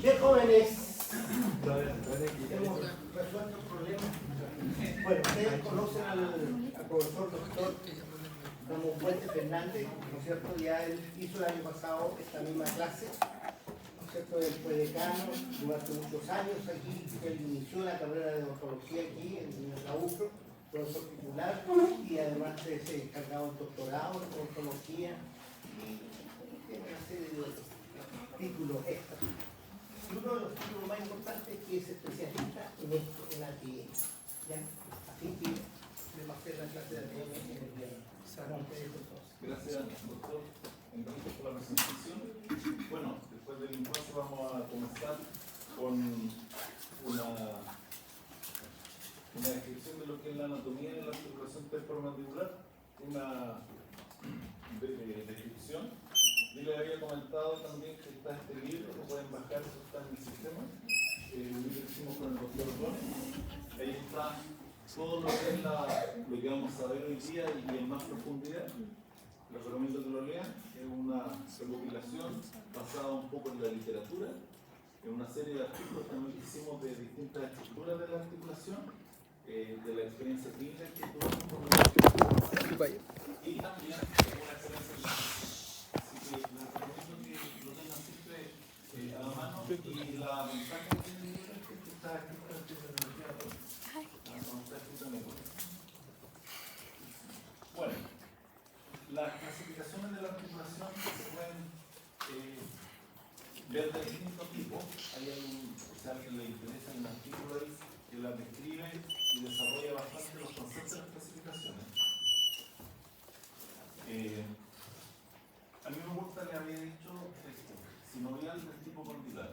Bien, jóvenes, hemos resuelto el problema. Bueno, ustedes conocen al profesor doctor Ramón Puente Fernández, ¿no es cierto? Ya él hizo el año pasado esta misma clase, ¿no es cierto? Él fue decano durante muchos años aquí, él inició la carrera de odontología aquí en el UFRO, profesor titular, y además se encargado del doctorado en odontología y tiene una serie de títulos extra. Y uno de los títulos más importantes es que es especialista en esto, en ADN. ¿Ya? Así que le va a hacer la clase de ADN en el día. Gracias, doctor. Gracias por la presentación. Bueno, después del impasse vamos a comenzar con una descripción de lo que es la anatomía de la articulación temporomandibular, una descripción. Yo les había comentado también que está este libro, lo pueden bajar, eso está en el sistema. El libro que hicimos con el doctor Gómez. Ahí está todo lo que es lo que vamos a ver hoy día y en más profundidad. Les recomiendo que lo lean. Es una recopilación basada un poco en la literatura, en una serie de artículos también que hicimos de distintas estructuras de la articulación, de la experiencia clínica que tuvimos con la y también una experiencia. Así que les recomiendo que lo tengan siempre a la mano y la ventaja que tiene el libro es que está escrito en terminología. Bueno, las clasificaciones de la articulación se pueden ver de distintos tipos. Hay si a alguien le interesa, un artículo ahí que las describe y desarrolla bastante los conceptos de las clasificaciones. A mí me gusta, le había dicho esto, sinovial del tipo condilar.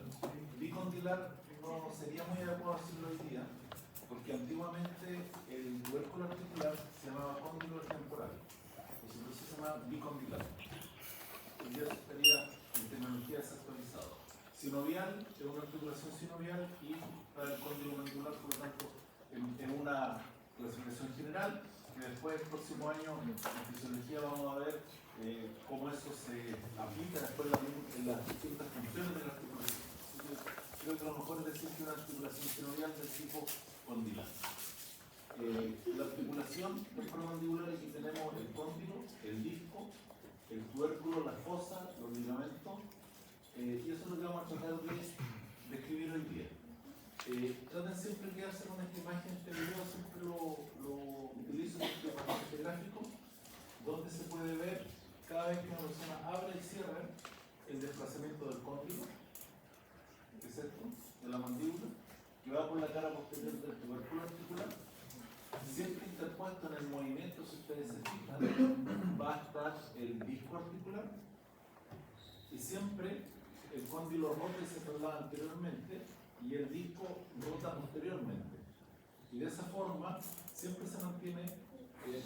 Bicondilar no sería muy adecuado decirlo hoy día, porque antiguamente el tubérculo articular se llamaba cóndilo temporal, pues entonces se llama bicondilar. Hoy día estaría en tecnología desactualizado. Sinovial es una articulación sinovial y para el cóndilo mandibular, por lo tanto, en una clasificación general, que después el próximo año en fisiología vamos a ver cómo eso se aplica después en las distintas funciones de la articulación. Creo que lo mejor es decir que una articulación sinovial del tipo condilar. La articulación temporomandibular, aquí tenemos el cóndilo, el disco, el tubérculo, la fosa, los ligamentos, y eso es lo que vamos a tratar de describir hoy día. Traten siempre de hacer una imagen, este video siempre lo utilizo para este gráfico, donde se puede ver cada vez que una persona abre y cierra el desplazamiento del cóndilo, que es esto, de la mandíbula, que va por la cara posterior del tubérculo articular. Siempre interpuesto en el movimiento, si ustedes se fijan, va a estar el disco articular y siempre el cóndilo rota y se traslada anteriormente y el disco rota posteriormente. Y de esa forma siempre se mantiene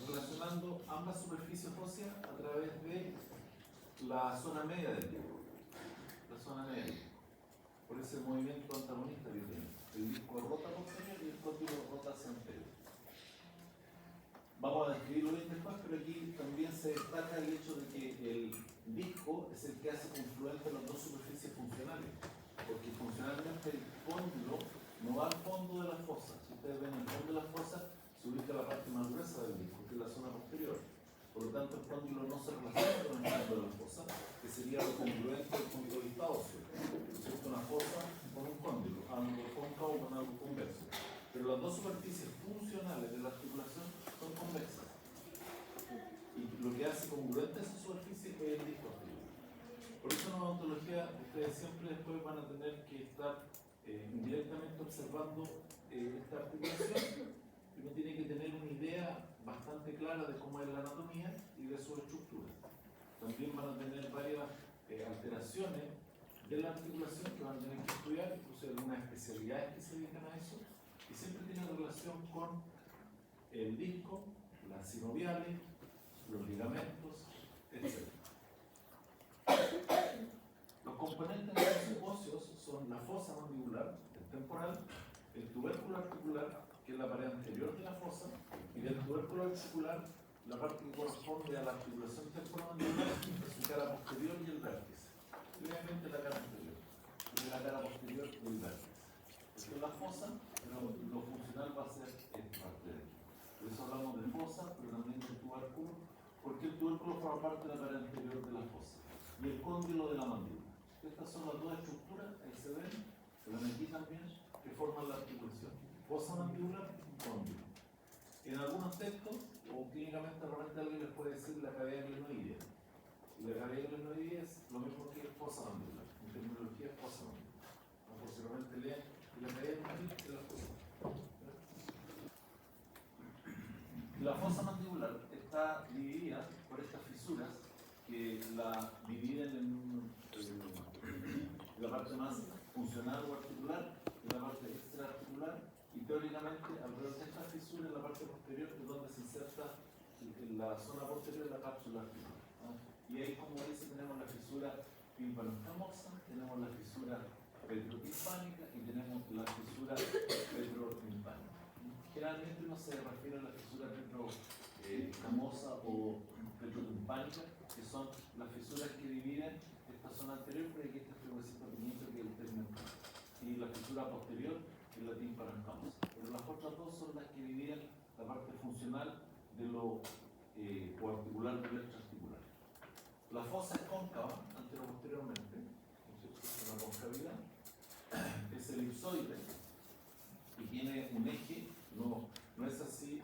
relacionando ambas superficies óseas a través de la zona media del disco. La zona media. Por ese movimiento antagonista que tiene. El disco rota posterior y el cóndilo rota hacia anterior. Vamos a describirlo bien después, pero aquí también se destaca el hecho de que el disco es el que hace confluente las dos superficies funcionales, porque funcionalmente el cóndilo no va al fondo de la fosa. Si ustedes ven el fondo de la fosa, se ubica la parte más gruesa del disco, que es la zona posterior. Por lo tanto, el cóndilo no se relaciona con el fondo de la fosa, que sería lo congruente del punto de vista óseo. ¿Cierto? Una fosa con un cóndilo, algo cóncavo con algo convexo. Pero las dos superficies funcionales de la articulación son convexas. Y lo que hace congruente esa superficie es el disco articular. Por eso en la odontología ustedes siempre después van a tener que estar indirectamente observando esta articulación. Uno tiene que tener una idea bastante clara de cómo es la anatomía y de su estructura. También van a tener varias alteraciones de la articulación que van a tener que estudiar, incluso algunas especialidades que se dedican a eso. Y siempre tiene relación con el disco, las sinoviales, los ligamentos, etc. Los componentes de los óseos son la fosa mandibular, el temporal, el tubérculo articular, que es la pared anterior de la fosa, y del tubérculo articular, la parte que corresponde a la articulación temporomandibular, su cara posterior y el vértice. Y obviamente la cara anterior. Y la cara posterior y vértice. Esto es la fosa, pero lo funcional va a ser esta parte de aquí. Por eso hablamos de fosa, pero también de tubérculo, porque el tubérculo forma parte de la pared anterior de la fosa y el cóndilo de la mandíbula. Estas son las dos estructuras, ahí se ven aquí también, que forman la articulación. Fosa mandibular y cóndilo. En algunos textos, o clínicamente, realmente alguien les puede decir la cavidad glenoidea. Y la cavidad glenoidea es lo mismo que fosa mandibular. En terminología es fosa mandibular. O posiblemente lean la cavidad glenoidea es la fosa. La fosa mandibular está dividida por estas fisuras que la dividen en la parte más funcional o articular y la parte extraarticular, y teóricamente alrededor de esta fisura en la parte posterior es donde se inserta en la zona posterior de la cápsula articular, ¿no? Y ahí, como dice, tenemos la fisura tímpano-escamosa, tenemos la fisura petrotimpánica y tenemos la fisura petrotimpánica. Generalmente no se refiere a la fisura petroescamosa o petrotimpánica, que son las fisuras que dividen esta zona anterior, pero aquí este huesito pequeñito que es el término, y la fisura posterior es la tímpano-escamosa. Pero las otras dos son las que dividen la parte funcional de lo o articular de lo extraarticular. La fosa es cóncava antero-posteriormente, es una concavidad, es elipsoide y tiene un eje, no es así,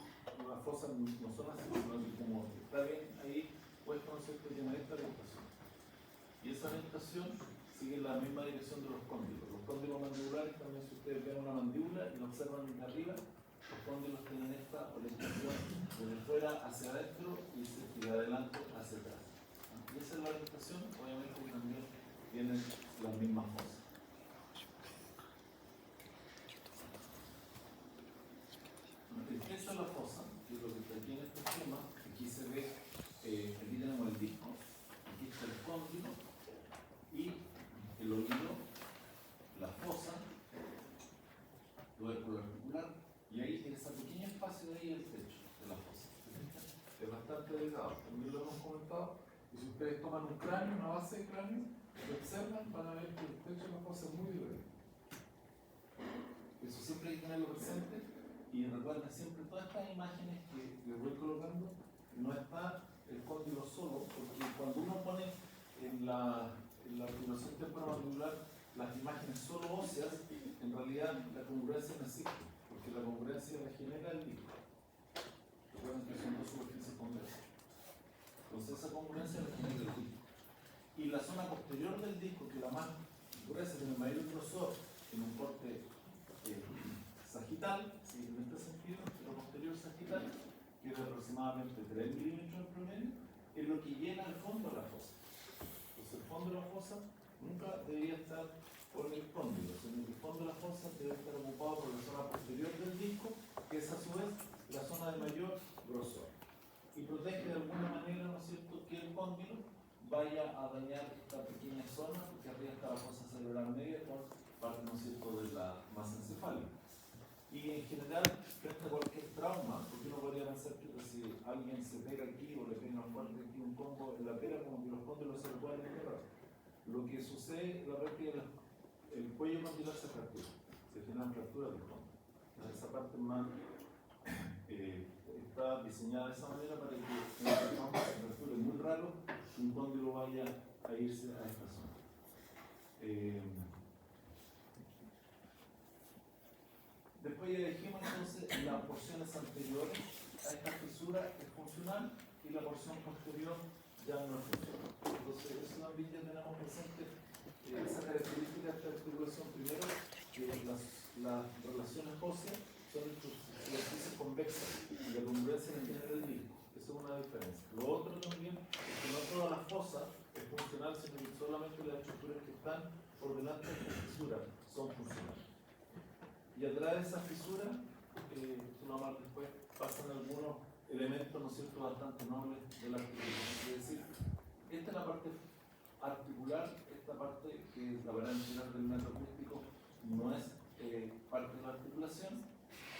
las fosas no son así, sino que como está bien ahí puesto, ¿no es cierto?, tiene esta orientación. Y esa orientación sigue la misma dirección de los cóndilos. Los cóndilos mandibulares, también si ustedes ven una mandíbula y lo observan desde arriba, los cóndilos tienen esta orientación desde fuera hacia adentro y de adelante hacia atrás. Y esa es la orientación, obviamente que también tienen las mismas fosas. El peso de la fosa, que es lo que está aquí en este esquema, aquí se ve, aquí tenemos el disco, aquí está el cóndilo y el oído, la fosa, tubérculo articular, y ahí en ese pequeño espacio de ahí el techo de la fosa. Es bastante delgado, también lo hemos comentado, y si ustedes toman un cráneo, una base de cráneo, lo observan, van a ver que el techo de la fosa es muy delgado. Eso siempre hay que tenerlo presente, y recuerden siempre todas estas imágenes que les voy colocando, no está el cóndilo solo, porque cuando uno pone en la articulación temporomandibular las imágenes solo óseas, en realidad la congruencia no existe, porque la congruencia la genera el disco. Recuerden que son dos superficies convexas. Entonces esa congruencia la genera el disco. Y la zona posterior del disco, que la más gruesa, tiene el mayor grosor en un corte sagital, ¿sí?, en este sentido, la posterior sagital, que es de aproximadamente 3 milímetros en promedio, es lo que llena el fondo de la fosa. Entonces el fondo de la fosa nunca debería estar por el cóndilo, sino que el fondo de la fosa debe estar ocupado por la zona posterior del disco, que es a su vez la zona de mayor grosor. Y protege de alguna manera, ¿no es cierto?, que el cóndilo vaya a dañar esta pequeña zona, porque arriba está la fosa cerebral media con parte, ¿no es cierto?, de la masa encefálica. Y en general, frente a cualquier trauma, porque uno podría pensar que si alguien se pega aquí o le pega fuerte aquí un combo en la pera, como que los cóndilos se le pueden enterrar. Lo que sucede es la práctica, el cuello condilar se fractura, se generan fracturas del cóndilo. Esa parte más está diseñada de esa manera para que en el trauma se fracture. Es muy raro que un cóndilo vaya a irse a esta zona. Después ya dijimos entonces las porciones anteriores a esta fisura es funcional y la porción posterior ya no es funcional. Entonces eso también ya tenemos presente esa característica de esta articulación. Primero, que las relaciones óseas son superficies convexas y la congruencia en el género del disco. Eso es una diferencia. Lo otro también es que no toda la fosa es funcional, sino que solamente las estructuras que están por delante de la fisura son funcionales. Y atrás de esa fisura, después pasan algunos elementos, ¿no es cierto?, bastante nobles de la articulación. Es decir, esta es la parte articular, esta parte que es la pared anterior del metro acústico no es parte de la articulación,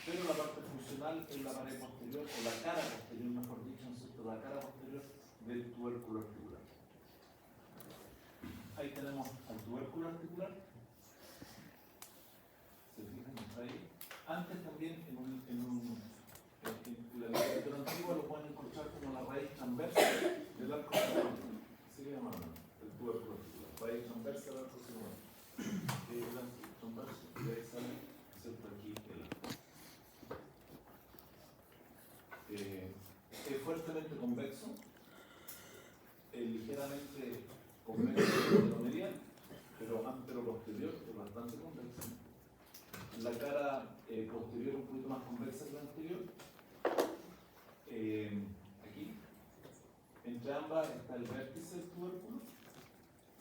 pero la parte funcional es la pared posterior, o la cara posterior, mejor dicho, ¿no es cierto?, la cara posterior del tubérculo articular. Ahí tenemos al tubérculo articular. también en la literatura antigua lo pueden encontrar como la raíz transversa del arco cinemático. Así le llamaban el tubérculo articular. Raíz transversa del arco cinemático. Que es el arco transverso y ahí sale, ¿cierto? Aquí el arco. Es fuertemente convexo, ligeramente convexo de lo medial, pero antero-posterior, es bastante convexo. La cara posterior un poquito más convexa que la anterior. Aquí, entre ambas está el vértice del tubérculo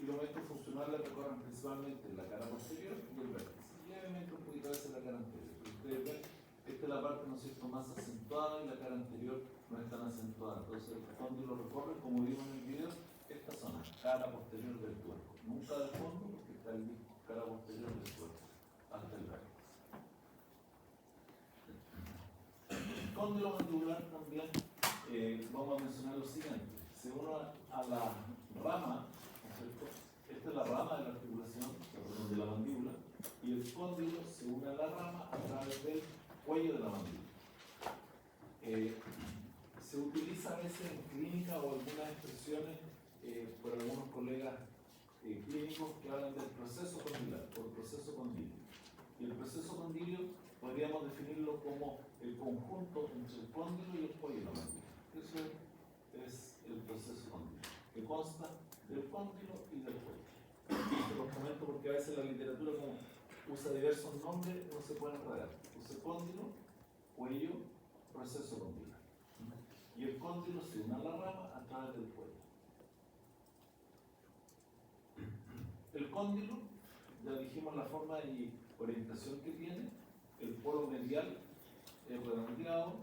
y los medios funcionales recorren principalmente la cara posterior y el vértice. Levemente un poquito a veces la cara anterior. Ustedes ven, esta es la parte, ¿no es cierto?, más acentuada y la cara anterior no es tan acentuada. Entonces, cuando lo recorre, como vimos en el video, esta zona, cara posterior del tubérculo. Nunca del fondo, porque está el disco cara posterior del tubérculo, hasta el vértice. Cóndilo mandibular también vamos a mencionar lo siguiente. Se une a la rama, ¿no es cierto? Esta es la rama de la articulación, perdón, de la mandíbula, y el cóndilo se une a la rama a través del cuello de la mandíbula. Se utiliza a veces en clínica o algunas expresiones por algunos colegas clínicos que hablan del proceso condilar, o el proceso condilio. Y el proceso condilio podríamos definirlo como el conjunto entre el cóndilo y el cuello de la mandíbula. Eso es el proceso condilio, que consta del cóndilo y del cuello. Esto lo comento porque a veces la literatura, como usa diversos nombres, no se puede enredar. Usa cóndilo, cuello, proceso condilar. Y el cóndilo se une a la rama a través del cuello. El cóndilo, ya dijimos la forma y orientación que tiene. El polo medial es redondeado,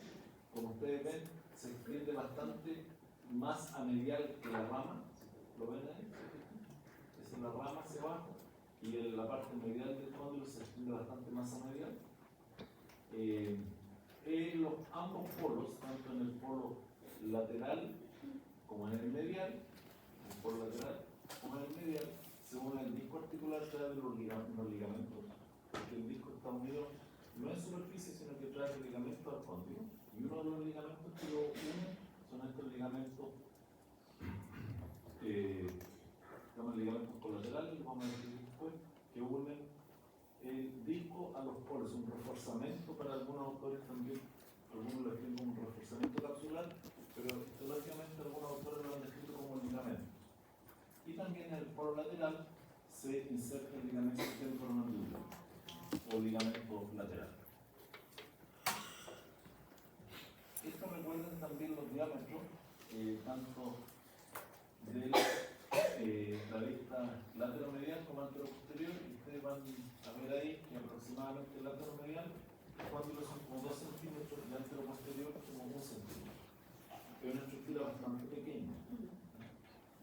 como ustedes ven, se extiende bastante más a medial que la rama. ¿Lo ven ahí? Esa es la rama hacia abajo y la parte medial del cóndilo se extiende bastante más a medial. Ambos polos, tanto en el polo lateral como en el medial, el polo lateral como en el medial, se une el disco articular a través de los ligamentos, porque el disco está unido no en superficie, sino que trae el ligamento al cóndilo. Y uno de los ligamentos que lo unen son estos ligamentos, se llaman ligamentos colaterales, los vamos a decir después, que unen el disco a los polos, un reforzamiento para algunos autores también, algunos lo escriben como un reforzamiento capsular, pero histológicamente algunos autores lo han descrito como ligamento. Y también en el polo lateral se inserta el ligamento temporomandibular o ligamento lateral. Esto recuerden también los diámetros, tanto de la vista lateromedial como anteroposterior, y ustedes van a ver ahí que aproximadamente el lateromedial, cuando son como 2 centímetros, y anteroposterior como 1 centímetro. Es una estructura bastante pequeña.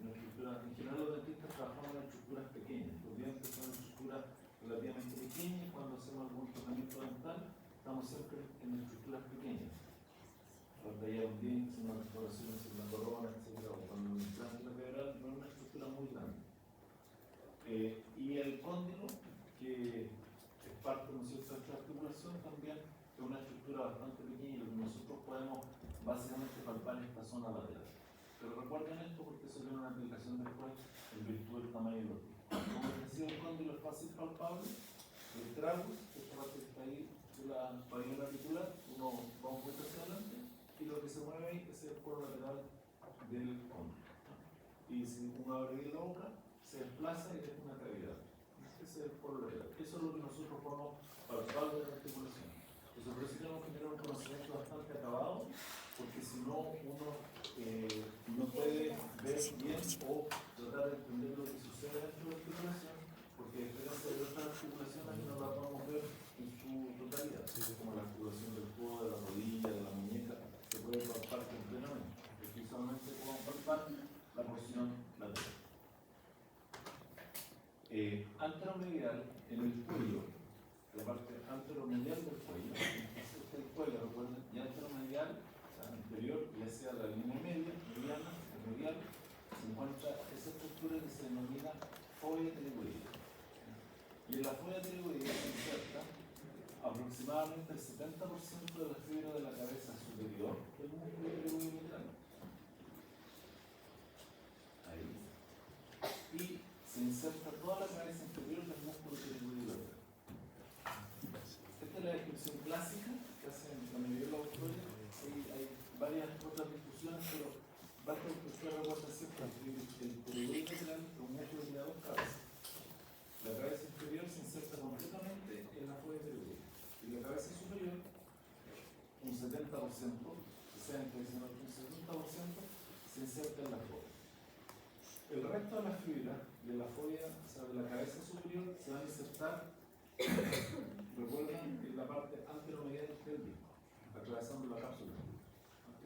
En general los dentistas trabajamos en estructuras pequeñas. Los dientes son estructuras relativamente pequeñas. Cuando hacemos algún tratamiento dental, estamos siempre en estructuras pequeñas. Cuando hay un diente, una restauración, una corona, etc. O cuando un implante lateral, no es una estructura muy grande. Y el cóndilo, que es parte, ¿no es cierto?, de esta articulación, también es una estructura bastante pequeña y lo que nosotros podemos básicamente palpar en esta zona lateral. Pero recuerden esto porque eso tiene una aplicación después en virtud del tamaño de los discos. Como les decía, el cóndilo es fácil palpable. El tragus, esta parte que está ahí de la varíola articular, uno va un poquito hacia adelante y lo que se mueve ahí es el polo lateral del cóndilo. Y si uno abre bien la boca, se desplaza y deja una cavidad. Ese es el polo lateral. Eso es lo que nosotros podemos palpar de la articulación. Entonces, por eso tenemos que tener un conocimiento bastante acabado, porque si no, uno no puede ver bien o tratar de entender lo que sucede dentro de la articulación, porque a diferencia de otras articulaciones no las vamos a ver en su totalidad, como la articulación del codo, de la rodilla, de la muñeca, se puede palpar completamente, porque solamente podemos palpar la porción lateral. Anteromedial en el cuello, la parte anteromedial del cuello, este es el cuello, recuerden, y anteromedial, anterior, ya sea la línea media, mediana, medial, se encuentra esa estructura que se denomina folia pterigoidea. Y en la folia pterigoidea se inserta aproximadamente el 70% de la fibra de la cabeza superior del músculo pterygoideal. Ahí. Y se inserta toda la cabeza inferior del músculo pterygoideal. Esta es la descripción clásica que hacen la mayoría de los autores. Hay varias otras discusiones, pero basta que usted recuerde siempre que el pterygoideal es un músculo que tiene dos cabezas. La cabeza inferior se inserta completamente en la folla pterygoidea y la cabeza superior, un 70%, o sea, entre un 70% se inserta en la folla. El resto de las fibras de la folla, o sea, de la cabeza superior, se van a insertar, recuerdan, en la parte anteromedial del disco, atravesando la cápsula.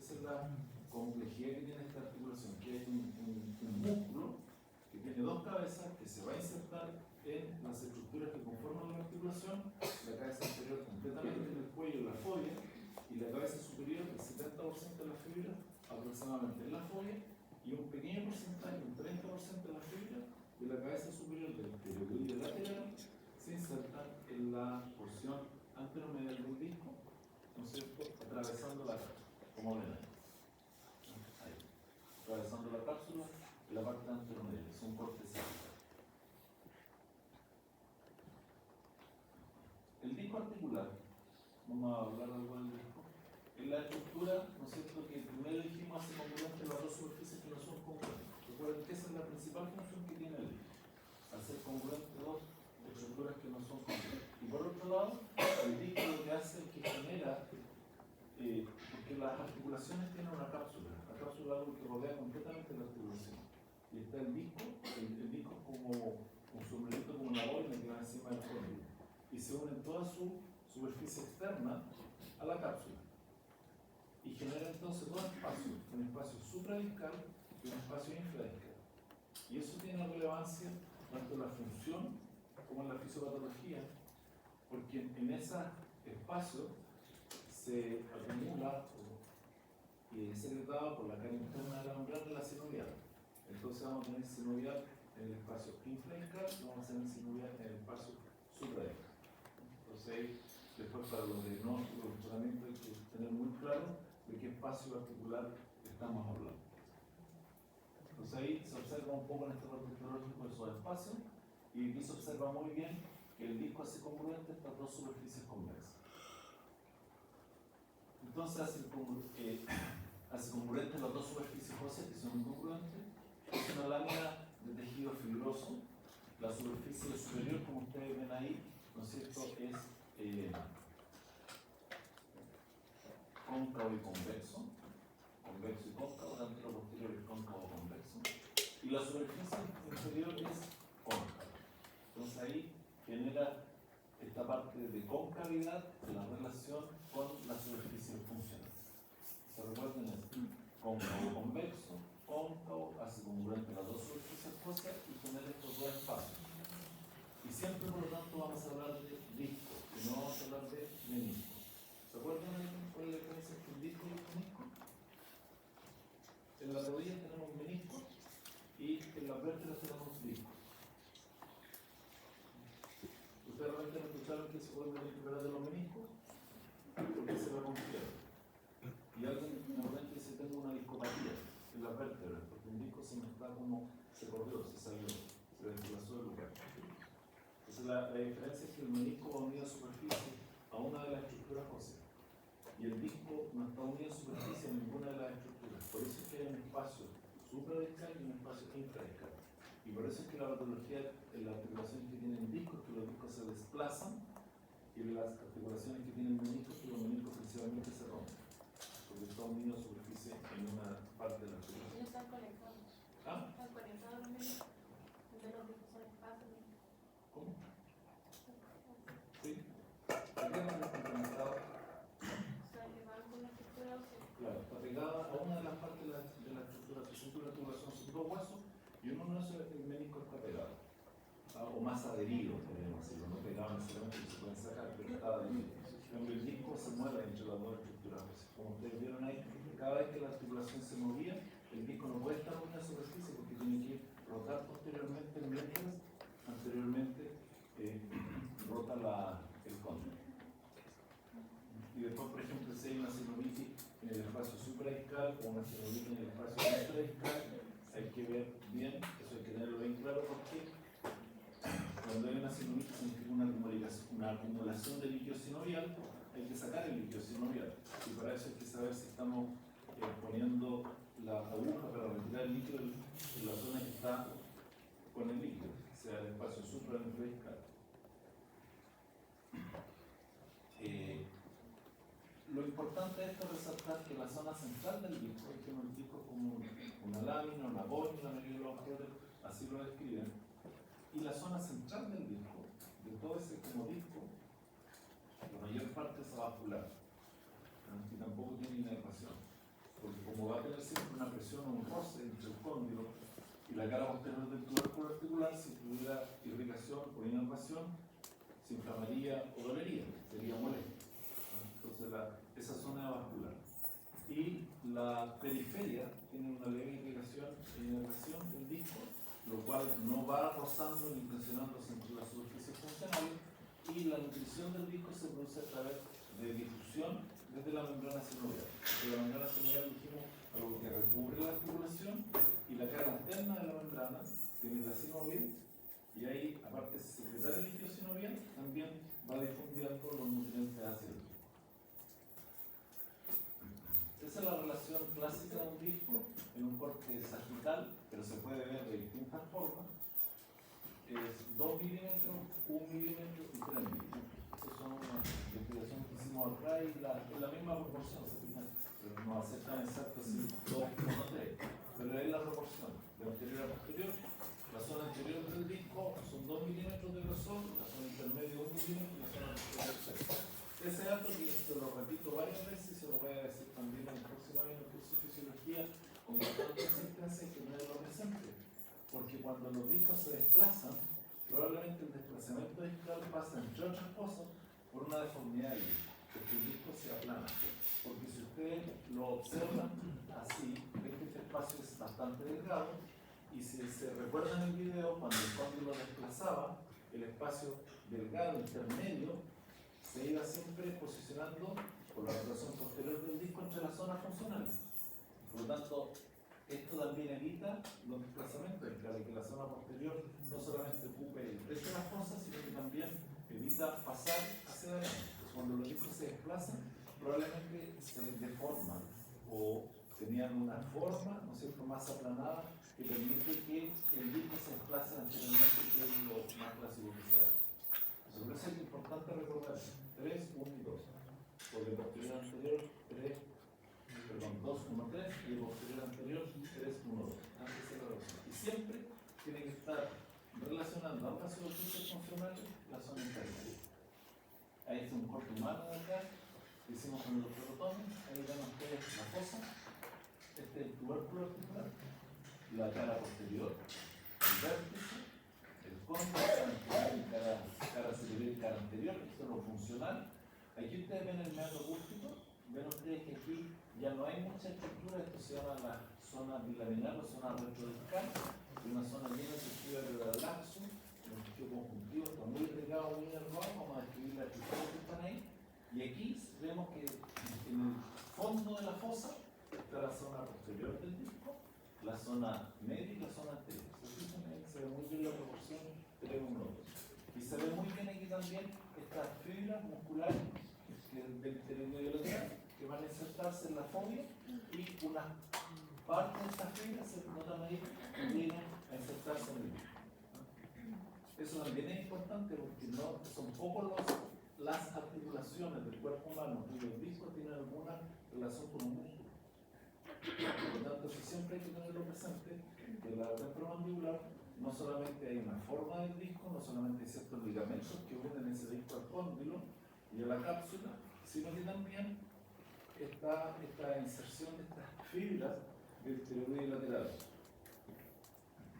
Esa es la complejidad que tiene esta articulación, que hay un músculo que tiene dos cabezas que se va a insertar en las estructuras que conforman la articulación, la cabeza inferior completamente en el cuello, la folla, y la cabeza superior, el 70% de la fibra aproximadamente en la folla, y un pequeño porcentaje, un 30% de la fibra de la cabeza superior del pterygoide lateral se insertan en la porción anteromedial del disco, ¿no es cierto?, atravesando la cápsula, como ven ahí, atravesando la cápsula y la parte anteromedial, es un corte cervical. El disco articular, vamos a hablar algo del disco, en la estructura, ¿no es cierto?, que primero dijimos hace congruente las dos superficies que no son congruentes. Recuerden que esa es la principal función que tiene el disco, hacer congruentes dos estructuras que no son congruentes. Y por otro lado, el disco lo que hace es que genera, porque las articulaciones tienen una cápsula es algo que rodea completamente la articulación. Y está el disco como un sombrerito, como una boina que va encima del cóndilo. Y se une toda su superficie externa a la cápsula y genera entonces dos espacios, un espacio supradiscal y un espacio infradiscal. Y eso tiene relevancia tanto en la función como en la fisiopatología, porque en ese espacio se acumula y es secretado por la cara interna de la membrana de la sinovial. Entonces vamos a tener sinovial en el espacio infradiscal y vamos a tener sinovial en el espacio supradiscal. Entonces, después para los diagnósticos, los tratamientos hay que tener muy claro de qué espacio articular estamos hablando. Entonces ahí se observa un poco en este rol tecnológico esos espacios y aquí se observa muy bien que el disco hace congruente estas dos superficies convexas. Entonces hace congruentes las dos superficies óseas que son incongruentes. Es una lámina de tejido fibroso. La superficie superior, como ustedes ven ahí, ¿no es cierto?, es cóncavo y convexo, convexo y cóncavo, delantero posterior es cóncavo convexo, y la superficie inferior es cóncava. Entonces ahí genera esta parte de concavidad en la relación con la superficie funcional. ¿Se recuerdan esto? Cóncavo convexo, cóncavo, hace congruente las dos superficies óseas y genera estos dos espacios. Y siempre, por lo tanto, vamos a hablar de disco, y no vamos a hablar de menisco. ¿Se acuerdan de cuál es la diferencia entre un disco y un menisco? En la rodilla tenemos menisco y en las vértebras tenemos disco. ¿Ustedes realmente no escucharon que se pueden recuperar de los meniscos? Porque se rompieron. Y alguien normalmente dice: tengo una discopatía en las vértebras, porque un disco se me está como, se corrió, se salió, se desplazó del lugar. Entonces la diferencia es que el menisco va unido a superficie a una de las estructuras óseas y el disco no está unido a superficie a ninguna de las estructuras. Por eso es que hay un espacio supradiscal y un espacio infradiscal. Y por eso es que la patología en las articulaciones que tienen discos, que los discos se desplazan, y en las articulaciones que tienen meniscos, que los meniscos principalmente se rompen, porque está unido a superficie en una parte de la articulación. ¿No están conectados? ¿Ah? ¿Están conectados los meniscos? ¿De los discos son espacios? ¿Cómo? Sí. ¿Por qué no están conectados? O sea, que van con la estructura ósea. Claro, está pegada a una de las partes de la estructura. Si son una articulación, son dos huesos y uno de esos, el menisco está pegado. O más adherido, podríamos decirlo, no pegado necesariamente, que se pueden sacar, pero está adherido. Cuando el disco se mueve entre las dos estructuras, como ustedes vieron ahí, cada vez que la articulación se movía, el disco no puede estar en una superficie porque tiene que rotar posteriormente mientras anteriormente rota el cóndilo. discal o una celulitis en el espacio intradiscal, hay que ver bien, eso hay que tenerlo bien claro porque cuando hay una celulitis significa una acumulación de líquido sinovial, hay que sacar el líquido sinovial y para eso hay que saber si estamos poniendo la aguja para retirar el líquido en la zona que está con el líquido, sea el espacio supra o intradiscal. Lo importante de esto es resaltar que la zona central del disco, es que el disco es como una lámina, una boina, la mayoría de los autores así lo describen, y la zona central del disco, de todo ese como disco, la mayor parte es avascular, y tampoco tiene inervación, porque como va a tener siempre una presión o un roce entre el cóndilo y la cara posterior del tubérculo articular, si tuviera irrigación o inervación, se inflamaría o dolería, sería molesto. Entonces esa zona es vascular. Y la periferia tiene una leve irrigación e inervación del disco, lo cual no va rozando ni presionándose entre las superficies funcionales, y la nutrición del disco se produce a través de difusión desde la membrana sinovial. Desde la membrana sinovial dijimos algo que recubre la articulación y la cara alterna de la membrana tiene la sinovial, y ahí, aparte de secretar el líquido sinovial, también va difundiendo los nutrientes hacia el disco. Esa es la relación clásica de un disco en un corte sagital, pero se puede ver de distintas formas. Es 2 milímetros, 1 milímetro y 3 milímetros. Estas son unas investigaciones que hicimos acá y es la misma proporción, se fijan, pero no va a ser tan exacto así 2, 1, 3. Pero es la proporción de anterior a posterior. La zona anterior del disco son 2 milímetros de grosor, la zona intermedia 1 milímetro y la zona posterior 3. Ese dato que se lo repito varias veces y se lo voy a decir también en el próximo año en el curso de fisiología con bastante insistencia, hay que tenerlo presente, porque cuando los discos se desplazan, probablemente el desplazamiento discal pasa, entre otras cosas, por una deformidad del disco, porque el disco se aplana. Porque si ustedes lo observan así, ven que este espacio es bastante delgado, y si se recuerdan el video, cuando el cóndilo desplazaba, el espacio delgado intermedio se iba siempre posicionando por la rotación posterior del disco entre las zonas funcionales. Por lo tanto, esto también evita los desplazamientos, claro, que la zona posterior no solamente ocupe el techo de las fosas, sino que también evita pasar hacia adelante. Entonces, cuando los discos se desplazan, probablemente se deforman o tenían una forma, ¿no es cierto?, más aplanada que permite que el disco se desplace anteriormente, que es lo más clásico que se hace. Por eso es importante recordar 3, 1 y 2. Porque el posterior anterior 2, 1, 3 y el posterior anterior 3, 1, 2. Antes de la relación. Y siempre tiene que estar relacionando ambas superficies funcionales la zona intermedia. Ahí es un corte humano de acá, que hicimos con los pelotones. Ahí ven ustedes la fosa. Este es el tubérculo articular, la cara posterior, el vértice, el cóndilo, cara superior y cara anterior, esto es lo funcional. Aquí ustedes ven el meandro acústico, ven ustedes que aquí ya no hay mucha estructura, esto se llama la zona bilaminar o zona retrodiscal, y una zona llena de estructura de laxo, el tejido conjuntivo está muy irrigado, muy nervado, vamos a describir las estructuras que están ahí, y aquí vemos que en el fondo de la fosa está la zona posterior del disco, la zona media y la zona anterior. Se ve muy bien la proporción 3, 1, 2. Y se ve muy bien aquí también estas fibras musculares del pterineio lateral que van a insertarse en la fobia, y una parte de estas fibras se notan ahí que vienen a insertarse en el disco. Eso también es importante porque no son pocos las articulaciones del cuerpo humano y los discos tienen alguna relación con un músculo. Por lo tanto, siempre hay que tenerlo presente que la temporomandibular no solamente hay una forma del disco, no solamente hay ciertos ligamentos que unen ese disco al cóndilo y a la cápsula, sino que también está esta inserción de estas fibras del pterineio lateral,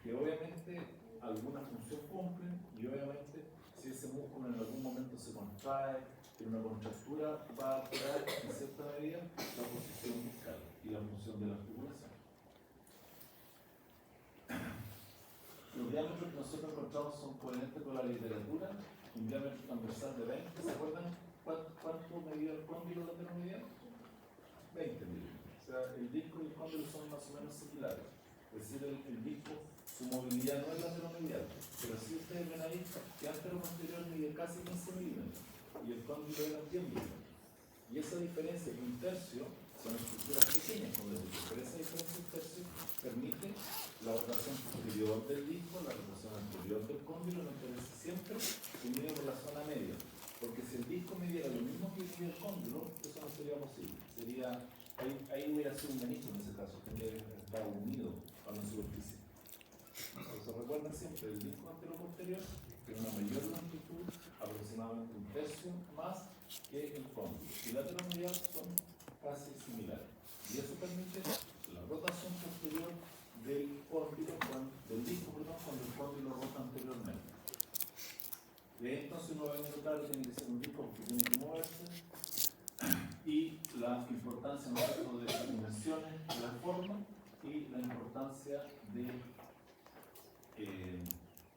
que obviamente alguna función cumplen, y obviamente si ese músculo en algún momento se contrae, tiene una contractura, va a alterar en cierta medida la posición discal y la función de la articulación. Los diámetros que nosotros encontramos son coherentes con la literatura. Un diámetro transversal de 20, ¿se acuerdan cuánto medía el cóndilo lateromedial? 20 milímetros. sea, el disco y el cóndilo son más o menos similares. Es decir, el disco, su movilidad no es lateromedial, pero si ustedes ven ahí que antero-posterior mide casi 15 milímetros y el cóndilo era 10 milímetros. Y esa diferencia de un tercio son estructuras pequeñas, como les digo, pero esa diferencia de un tercio permite la rotación posterior del disco, la rotación anterior del cóndilo, me interesa siempre unido por la zona media. Porque si el disco midiera lo mismo que mide el cóndilo, eso no sería posible. Ahí hubiera sido un menisco en ese caso, tendría que estar unido a una superficie. Entonces recuerden siempre, el disco antero-posterior tiene una mayor longitud, aproximadamente un tercio más que el cóndilo. Y lateromedial son casi similares. Y eso permite la rotación posterior del cóndilo, del disco, perdón, cuando el cóndilo rota anteriormente. Y ahí entonces uno va a encontrar que tiene que ser un disco que tiene que moverse y la importancia, ¿no?, de las dimensiones de la forma y la importancia de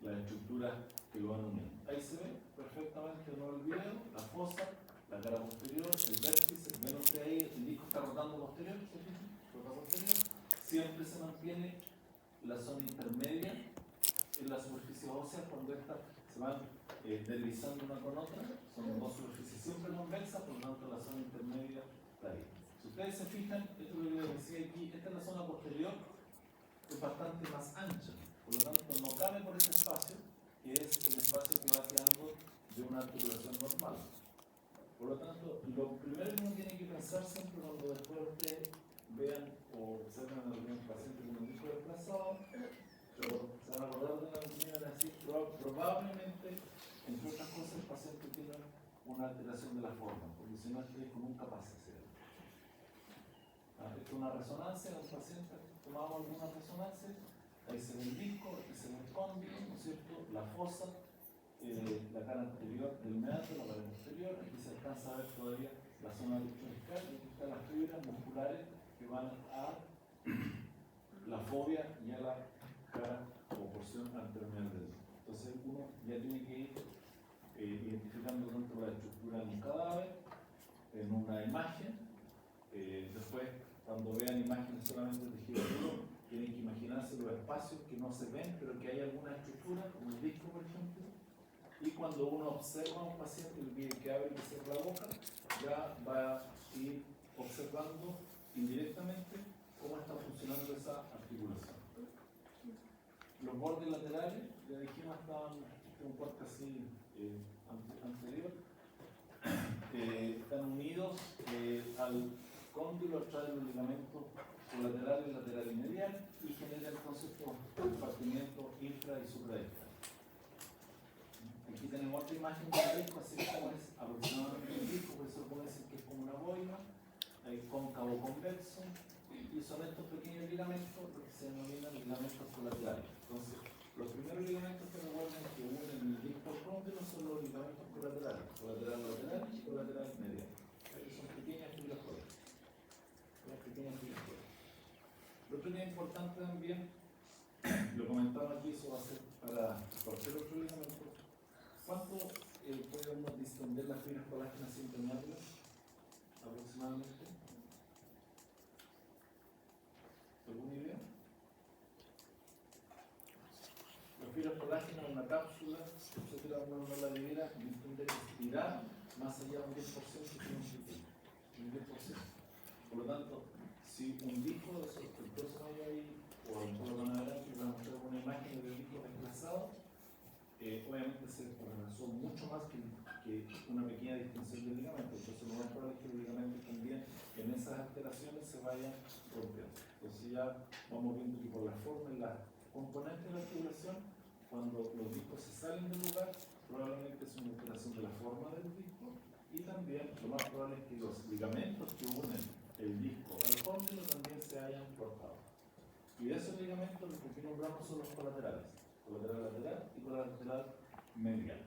las estructuras que lo van uniendo. Ahí se ve perfectamente en el video, la fosa, la cara posterior, el vértice, ven ustedes ahí, el disco está rotando posterior, ¿se fijan? Rota posterior, siempre se mantiene la zona intermedia en la superficie ósea cuando estas se van deslizando una con otra, son dos superficies siempre convexas, por lo tanto la zona intermedia está ahí. Si ustedes se fijan, esto es lo que les decía aquí, esta es la zona posterior, es bastante más ancha, por lo tanto no cabe por ese espacio, que es el espacio que va quedando de una articulación normal. Por lo tanto, lo primero que uno tiene que pensar siempre cuando después ustedes vean o observen a algún paciente con un disco desplazado, pero se van a acordar de una anatomía de así, probablemente, entre otras cosas, el paciente tiene una alteración de la forma, porque si no, este disco nunca pasa a ser. Esto es una resonancia, los pacientes tomamos alguna resonancia, ahí se ve el disco, aquí se ve el cóndilo, ¿no es cierto?, la fosa, la cara anterior del meato, la cara posterior, aquí se alcanza a ver todavía la zona discal, y aquí están las fibras musculares que van a la fobia y a la cara o porción anterior del disco. Entonces uno ya tiene que ir identificando tanto la estructura en un cadáver, en una imagen, después cuando vean imágenes solamente de tejido duro, tienen que imaginarse los espacios que no se ven, pero que hay alguna estructura, como el disco por ejemplo, y cuando uno observa a un paciente que abre y que cierra la boca, ya va a ir observando indirectamente cómo está funcionando esa articulación. Los bordes laterales, ya dijimos, estaban en un corte así anterior, están unidos al cóndilo a través de los ligamentos colaterales, lateral y medial, y genera entonces un compartimiento infra y supradiscal. Aquí tenemos otra imagen del disco, así como es aproximadamente el disco, por eso puede decir que es como una boina, hay cóncavo convexo, y son estos pequeños ligamentos lo que se denominan ligamentos colaterales. Entonces, los primeros ligamentos que recuerden que unen el disco al cóndilo son los ligamentos colaterales, colateral lateral y colateral medial. Aquí son pequeñas fibras colaterales. Lo otro que es importante también, lo comentaba aquí, eso va a ser para cualquier otro ligamento. ¿Cuánto podemos distender las fibras colágenas sin dañarlas? Aproximadamente. ¿Alguna idea? Las fibras colágenas, una cápsula, etcétera, uno no la debiera distender, estirar más allá de un 10% que tiene un 10%. Por lo tanto, si un disco de esos que ustedes hay ahí, o a lo mejor van a ver que van a mostrar una imagen del disco desplazado, obviamente se retrasó mucho más que una pequeña distensión del ligamento. Entonces lo más probable es que los ligamentos también en esas alteraciones se vayan rompiendo. Entonces ya vamos viendo que por la forma y las componentes de la articulación, cuando los discos se salen del lugar, probablemente es una alteración de la forma del disco, y también lo más probable es que los ligamentos que unen el disco al cóndilo también se hayan cortado. Y de esos ligamentos los que nombramos son los colaterales, colateral lateral y colateral medial.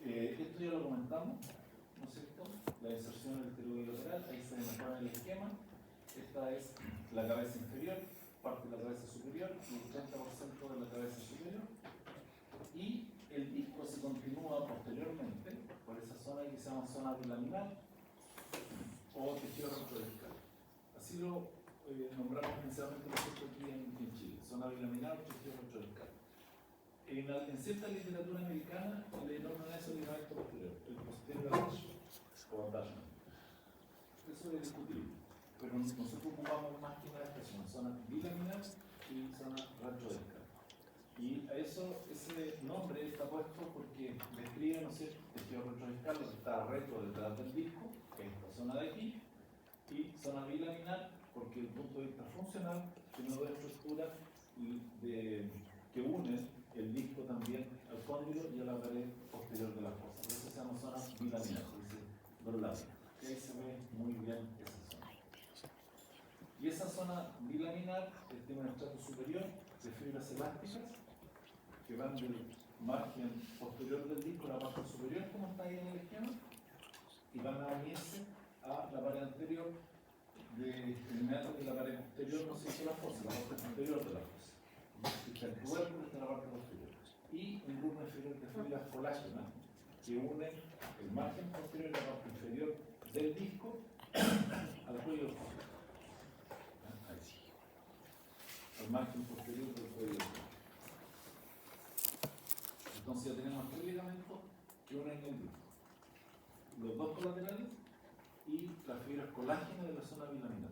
Esto ya lo comentamos, ¿no es cierto? La inserción del pteroide lateral, ahí se mejora el esquema. Esta es la cabeza inferior, parte de la cabeza superior y el 30% de la cabeza superior. Y el disco se continúa posteriormente por esa zona que se llama zona bilaminar, o o tejido retrodiscal. Así lo nombramos principalmente nosotros aquí en Chile, zona bilaminar o tejido retrodiscal. En cierta literatura americana le nombran eso ligamento posterior, el posterior attachment o attachment. Eso es discutible, pero nosotros ocupamos más que una expresión, zona bilaminar y zona retrodiscal. Y a eso, ese nombre está puesto porque describe, ¿no es cierto?, tejido retrodiscal, lo que está retro detrás del disco, que es esta zona de aquí, y zona bilaminar, porque desde el punto de vista funcional tiene dos estructuras que unen el disco también al cóndilo y a la pared posterior de la fosa. Por eso se llama zona bilaminar, dice dos lados. Y ahí se ve muy bien esa zona. Y esa zona bilaminar tiene un estrato superior de fibras elásticas que van del margen posterior del disco a la parte superior, como está ahí en el esquema, y van a unirse a la pared anterior inmediato de la pared posterior, no se hizo la fosa, la parte posterior de la fosa. Está el cuerpo y está la parte posterior. Y un grupo inferior de fibras colágenas que unen el margen posterior y la parte inferior del disco al cuello del fondo. Al margen posterior del cuello del fondo. Entonces ya tenemos tres ligamentos que unen el disco. Los dos colaterales y las fibras colágenas de la zona bilaminar.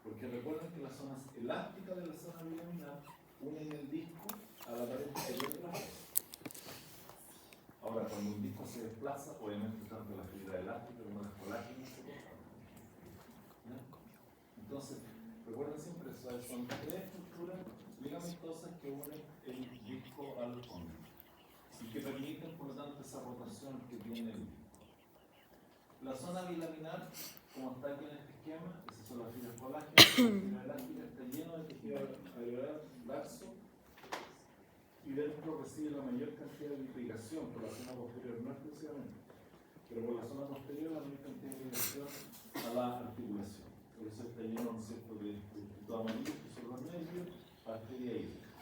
Porque recuerden que las zonas elásticas de la zona bilaminar unen el disco a la pared posterior de la fosa. Ahora, cuando un disco se desplaza, obviamente tanto la fibra elástica como las colágenas se cortan. Entonces, recuerden siempre, son tres estructuras ligamentosas que unen el disco al cóndilo y que permiten, por lo tanto, esa rotación que tiene el disco. La zona bilaminar, como está aquí en este esquema, esas son las fibras colágenas, la fibra elástica está lleno de tejido alveolar laxo y dentro recibe la mayor cantidad de irrigación por la zona posterior, no exclusivamente, pero por la zona posterior la mayor cantidad de irrigación a la articulación. Por eso está lleno, ¿no es cierto?, de tejido amarillo, que son los nervios, arteria hídrica.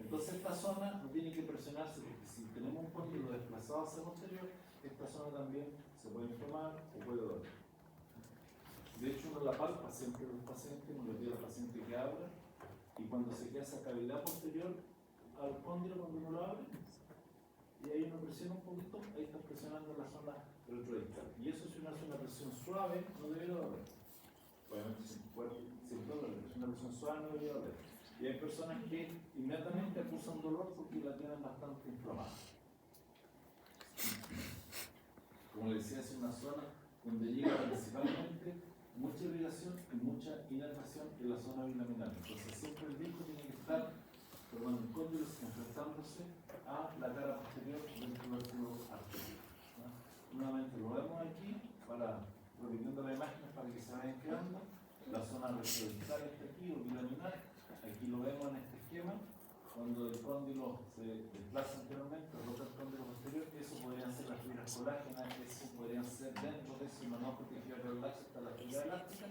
Entonces esta zona no tiene que presionarse porque si tenemos un cóndilo desplazado hacia posterior, esta zona también se puede inflamar o puede doler. De hecho, uno la palpa siempre los pacientes, uno le pide al paciente que abra y cuando se queda esa cavidad posterior al cóndilo, cuando uno lo abre, y ahí uno presiona un poquito, ahí está presionando la zona retrodiscal. Y eso, si uno hace una presión suave, no debería doler. Obviamente, si dolor, una presión suave no debería doler. Y hay personas que inmediatamente acusan dolor porque la tienen bastante inflamada. Como les decía, es una zona donde llega principalmente mucha irrigación y mucha inervación en la zona bilaminar. Entonces siempre el disco tiene que estar formando el cóndilo enfrentándose a la cara posterior del tubérculo arterial. Nuevamente lo vemos aquí, repitiendo las imágenes para que se vayan quedando. La zona retrodiscal está aquí, o bilaminar. Aquí lo vemos en este esquema. Cuando el cóndilo se desplaza anteriormente, rota el cóndilo posterior, eso podrían ser las fibras colágenas, eso podrían ser dentro de ese manojo tejido laxo está la fibra elástica,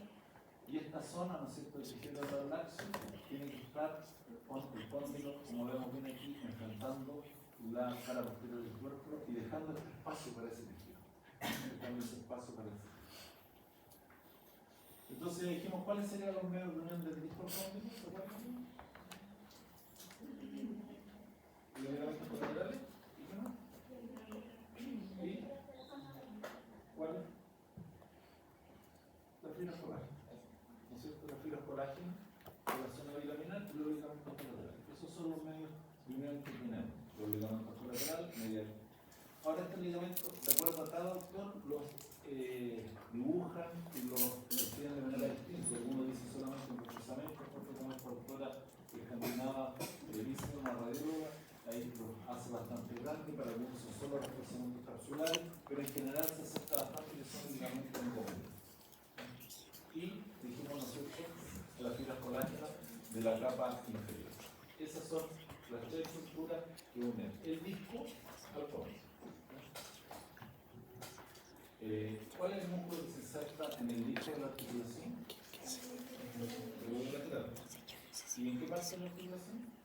y esta zona, ¿no es cierto?, de tejido laxo tiene que estar con el cóndilo, como vemos bien aquí, enfrentando la cara posterior del cuerpo y dejando este espacio para ese tejido. Dejando ese espacio para ese tejido. Entonces dijimos cuáles serían los medios de unión del disco al cóndilo, ¿se acuerdan? ¿Y los ligamentos colaterales? ¿Y qué más? ¿Y cuáles? Las fibras colágenas, ¿no es cierto? Las fibras colágenas de la zona bilaminar y los ligamentos colaterales. Esos son los medios de unión que tenemos. Los ligamentos colaterales, mediales. Ahora estos ligamentos, de acuerdo a cada autor, los dibujan y los describen de manera distinta. Algunos dicen solamente un procesamiento, otro como esta autora escandinava dice una radióloga, ahí lo hace bastante grande, para algunos son solo reforzamientos capsulares, pero en general se acepta bastante que son ligamentos incompletos. Y dijimos nosotros las fibras colágenas de la capa inferior. Esas son las tres estructuras que unen el disco al cóndilo. ¿Cuál es el músculo que se inserta en el disco de la articulación? El globo lateral. ¿Y en qué parte de la articulación?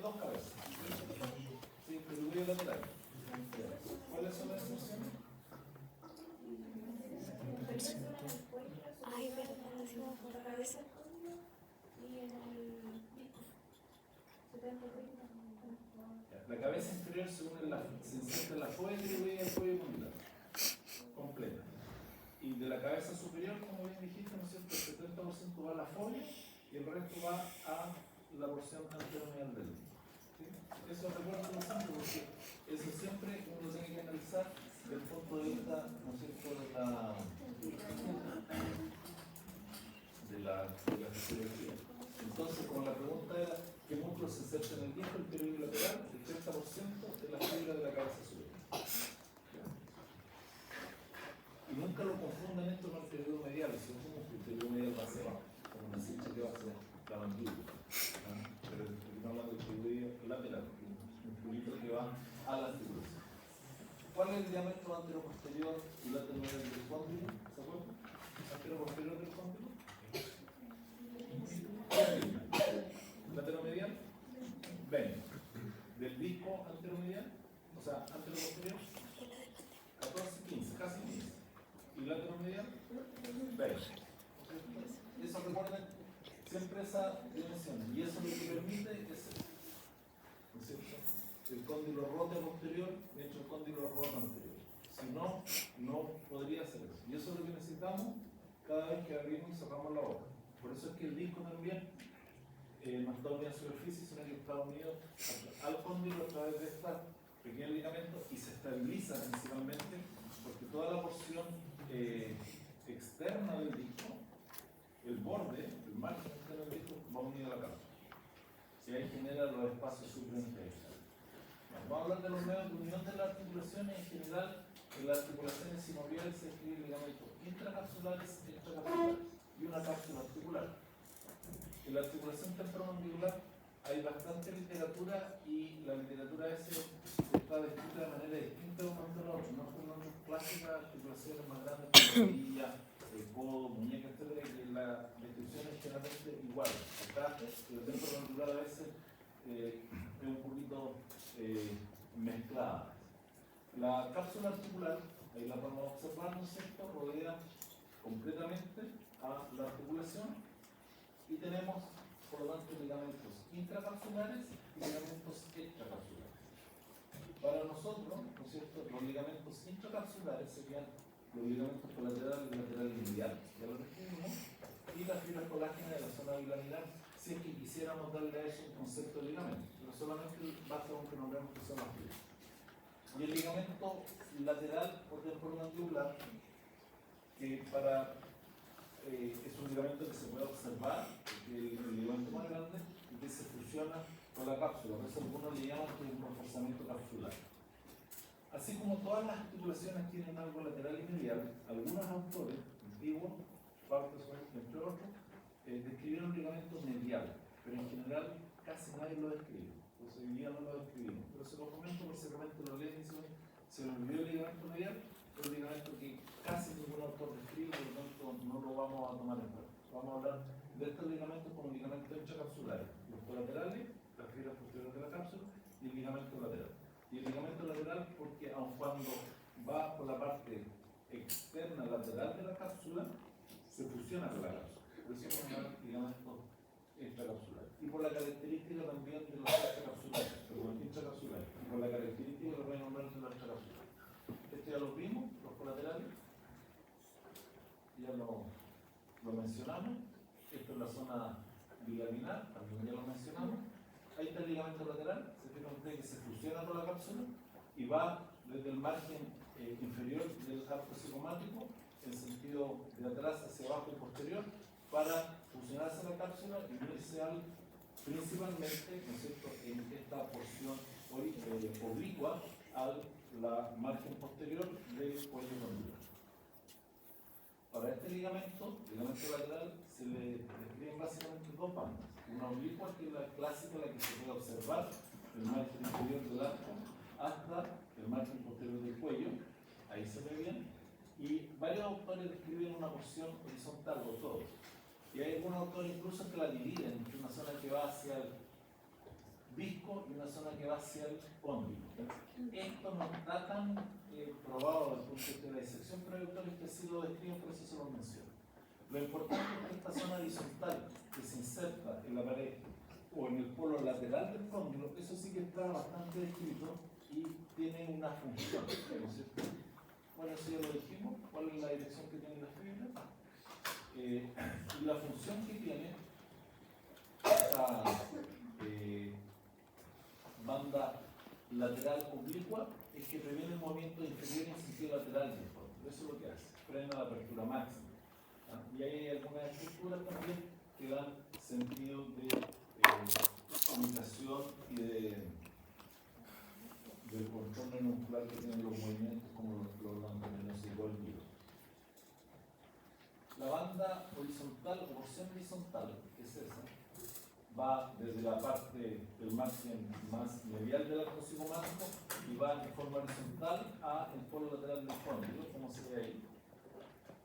dos cabezas. Sí, distribuido lateral. ¿Cuáles son las inserciones? Ay, verdad, decimos por la cabeza. Y en el... La cabeza inferior se inserta en la fobia atribuida al cuello condilar, completa. Y de la cabeza superior, como bien dijiste, ¿no es cierto? El 70% va a la fobia y el resto va a la porción anteromedial del disco. ¿Sí? Eso recuerda siempre porque eso siempre uno tiene que analizar desde el punto de vista, ¿no es cierto?, de la fisiología. Entonces, como la pregunta era ¿qué músculo se inserta en el disco? El periodo lateral, el 30% de la fibra de la cabeza superior. Y nunca lo confundan esto con el periodo medial, si no el periodo medial va hacia abajo, como una cincha que va hacia la mandíbula. Pero no hablando del periodo lateral, un pulito que va a la articulación. ¿Cuál es el diámetro anteroposterior y lateral del cóndilo? ¿Se acuerdan? Anteroposterior del cóndilo. Lateromedial, 20. Del disco anteromedial, o sea, anteroposterior, 14, 15, casi 15. Y lateromedial, 20. Eso recuerden siempre esa dimensión. Y eso lo que permite es, ¿no es cierto?, el cóndilo rote posterior, de hecho el cóndilo rota anterior. Si no, no podría ser eso. Y eso es lo que necesitamos cada vez que abrimos y cerramos la boca. Por eso es que el disco también no está unido a la superficie, sino que está unido al cóndilo a través de esta pequeña ligamento y se estabiliza principalmente porque toda la porción externa del disco, el borde, el margen externo del disco, va unido a la cápsula. Y ahí genera los espacios superinternos. Vamos a hablar de los medios de unión de las articulaciones. En general, en las articulaciones sinoviales se escriben ligamentos intracapsulares, extracapsulares y una cápsula articular. En la articulación temporomandibular hay bastante literatura y la literatura está descrita de manera distinta de un momento a otro. No son clásicas articulaciones más grandes como la rodilla, el codo, muñeca, etc. Y la descripción es generalmente igual. Acá el temporomandibular a veces es un poquito mezclada. La cápsula articular, ahí la podemos observar, ¿no es cierto?, rodea completamente a la articulación. Y tenemos, por lo tanto, ligamentos intracapsulares y ligamentos extracapsulares. Para nosotros, ¿no es cierto?, los ligamentos intracapsulares serían los ligamentos colaterales y laterales mediales, ya lo describimos, y la fibra colágena de la zona bilaminar, si es que quisiéramos darle a eso un concepto de ligamento, pero solamente basta con que nombremos que son las fibras. Y el ligamento lateral o temporomandibular, que es un ligamento que se puede observar, el ligamento más grande, y que se fusiona con la cápsula. Por eso algunos le llaman que es un reforzamiento capsular. Así como todas las articulaciones tienen algo lateral y medial, algunos autores, antiguos, Parkinson, entre otros, describieron ligamentos mediales, pero en general casi nadie lo describe. Pues hoy día no lo describimos. Pero se lo comento porque seguramente lo leen y se me olvidó el ligamento medial, es un ligamento que casi ningún autor describe, por lo tanto no lo vamos a tomar en cuenta. Vamos a hablar de estos ligamentos como ligamentos intracapsulares, los colaterales, las fibras posteriores de la cápsula y el ligamento lateral. Y el ligamento lateral porque aun cuando va por la parte externa lateral de la cápsula, se fusiona con la cápsula. Por eso es un ligamento extracapsular. Y por la característica también de los extracapsulares, intracapsulares, y por la característica que lo voy a nombrar de los extracapsulares. Esto ya lo vimos, los colaterales, ya lo mencionamos. Esto es la zona bilaminar, también ya lo mencionamos. Ahí está el ligamento lateral, se fijan ustedes que se fusiona con la cápsula y va desde el margen inferior del arco cigomático en sentido de atrás hacia abajo y posterior para fusionarse a la cápsula y unirse principalmente, ¿no es cierto?, en esta porción oblicua a la margen posterior del cuello condylar. Para este ligamento lateral, se le describen básicamente dos bandas. Una oblicua, que es la clásica, la que se puede observar el margen inferior del arco hasta el margen posterior del cuello, ahí se ve bien, y varios autores describen una porción horizontal, o todos. Y hay algunos autores incluso que la dividen, que una zona que va hacia el visco y una zona que va hacia el cóndilo. Esto no está tan probado desde el punto de vista de la disección, pero hay autores que sí lo describen, por eso se lo menciono. Lo importante es que esta zona horizontal que se inserta en la pared o en el polo lateral del cóndilo, eso sí que está bastante descrito y tiene una función, ¿no es cierto? Bueno, eso ya lo dijimos, cuál es la dirección que tiene la fibra. Y la función que tiene esta banda lateral oblicua es que previene el movimiento inferior en sentido lateral del cóndilo. Eso es lo que hace, frena la apertura máxima. Y ahí hay algunas estructuras también que dan sentido de ubicación y del contorno muscular que tienen los movimientos como los órganos y el vivo. La banda horizontal o porción horizontal, que es esa, va desde la parte del margen más medial del arco cigomático y va en forma horizontal a el polo lateral del cóndilo, como se ve ahí.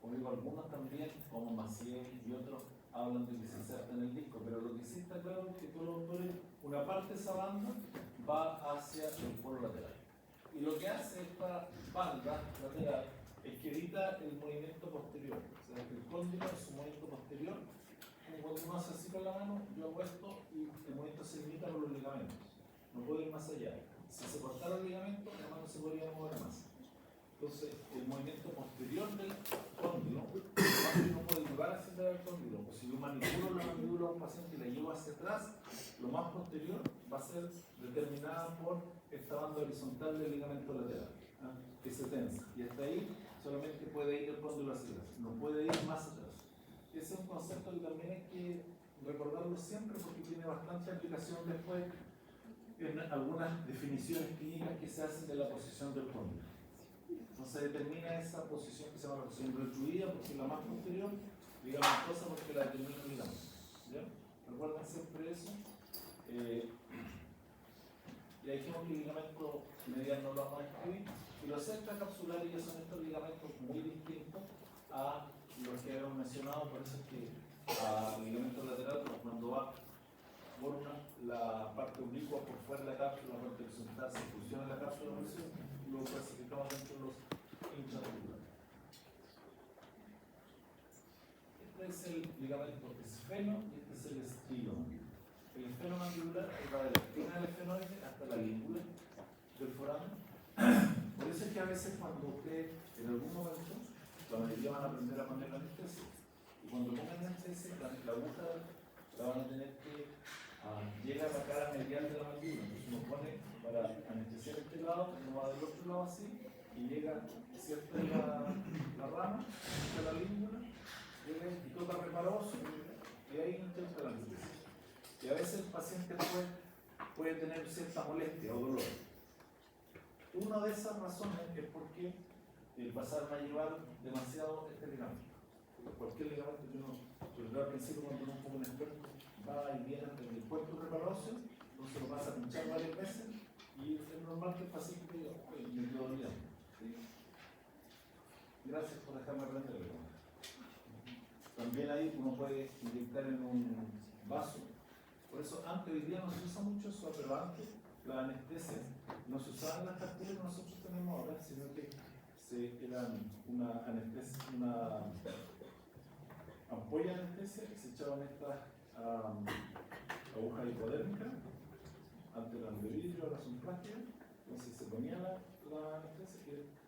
Como digo, algunos también, como Maciel y otros, hablan de que se inserta en el disco, pero lo que sí está claro es que todos los autores, una parte de esa banda va hacia el polo lateral. Y lo que hace esta banda lateral es que evita el movimiento posterior. O sea, que el cóndilo es un movimiento posterior. Como cuando uno hace así con la mano, yo hago esto y el movimiento se limita por los ligamentos. No puedo ir más allá. Si se cortara el ligamento, la mano se podría mover más. Entonces, el movimiento posterior del cóndilo, no puede llevar hacia atrás el cóndilo. O si yo manipulo la mandíbula a un paciente y la llevo hacia atrás, lo más posterior va a ser determinada por esta banda horizontal del ligamento lateral, que se tensa. Y hasta ahí solamente puede ir el cóndilo hacia atrás, no puede ir más atrás. Ese es un concepto que también hay que recordarlo siempre porque tiene bastante aplicación después en algunas definiciones clínicas que se hacen de la posición del cóndilo. Entonces determina esa posición que se llama la posición retruida porque es la más posterior, ligamentosa porque la determina el ligamento. ¿Ya? Recuerden siempre eso. Ya dijimos que el ligamento medial no lo vamos a escribir. Y los extracapsulares ya son estos ligamentos muy distintos a los que habíamos mencionado, por eso es que al ligamento lateral, cuando va por la parte oblicua por fuera de la cápsula, la parte horizontal se fusiona la cápsula, lo clasificamos dentro de los intraarticulares. Este es el ligamento esfeno y este es el estilomandibular. El esfenomandibular va de la esquina del esfenoide hasta la língula del foramen. Por eso es que a veces cuando usted, en algún momento, la mayoría van a aprender a poner la anestesia. Y cuando pongan la anestesia, la aguja la van a tener que llega a la cara medial de la mandíbula. Entonces uno pone para anestesiar este lado, uno va del otro lado así, y llega, cierta la rama, hasta la língula, llega y toca reparoso, y ahí intenta la anestesia. Y a veces el paciente puede tener cierta molestia o dolor. Una de esas razones es porque el pasar va a llevar demasiado este ligamento. Cualquier ligamento que uno, al principio cuando uno es un poco inexperto, va y viene desde el puerto reparoso, entonces lo pasa a pinchar varias veces y es normal que el paciente diga, oye, me quedo olvidando. ¿Sí? Gracias por dejarme aprender. También ahí uno puede inyectar en un vaso. Por eso antes, hoy día no se usa mucho eso, pero antes la anestesia no se usaba en las carteras que nosotros tenemos ahora, sino que era una anestesia, una ampolla de anestesia que se echaban estas agujas hipodérmicas, antes eran de vidrio, ahora son plásticas, entonces se ponía la anestesia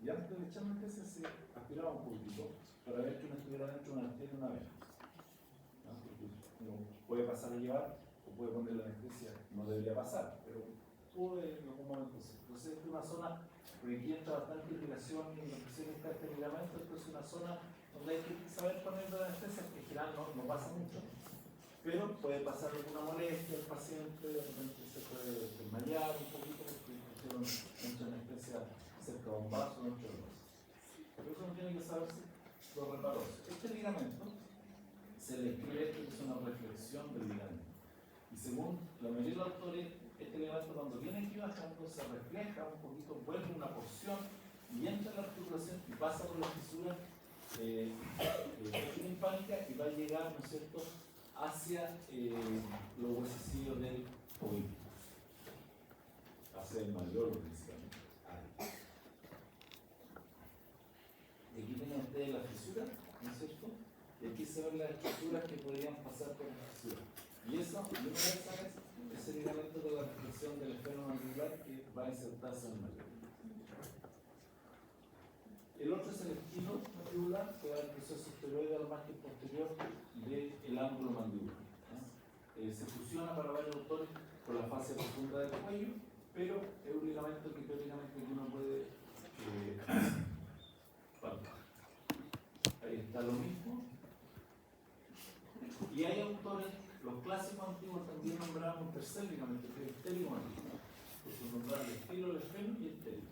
y antes de echar la anestesia se aspiraba un poquito para ver que no estuviera dentro de una arteria y una vena. ¿No? Porque uno puede pasar a llevar o puede poner la anestesia, no debería pasar, pero puede en algún momento sí. Entonces es una zona porque aquí entra bastante irrigación y lo que se está este ligamento, esto es una zona donde hay que saber poner la anestesia, que en general no pasa mucho, pero puede pasar alguna molestia al paciente, de repente se puede desmayar un poquito porque pusieron mucha anestesia cerca de un vaso o dentro del vaso. Pero eso no tiene que saberse los reparos. Este ligamento se le escribe que es una reflexión del ligamento. Y según la mayoría de los autores, este ligamento cuando viene aquí bajando se refleja un poquito, vuelve una porción y entra en la articulación y pasa por la fisura timpánica y va a llegar, ¿no es cierto?, hacia los huesecillos del oído. sea el mayor principalmente. Y aquí tienen ustedes la fisura, ¿no es cierto? Y aquí se ven las estructuras que podrían pasar por la fisura. Y eso, y una de esas es el ligamento de la reflexión del esfeno mandibular que va a insertarse en el mayor. El otro es el estilo mandibular, que va el proceso esteroide al margen posterior del ángulo mandibular. Se fusiona para varios autores con la fascia profunda del cuello, pero es un ligamento que teóricamente uno puede palpar. Ahí está lo mismo. Y hay autores, los clásicos antiguos también nombraban un tercer ligamento, que es el pterigomandibular. Entonces nombraban el estilo, el esfeno y el pterigo.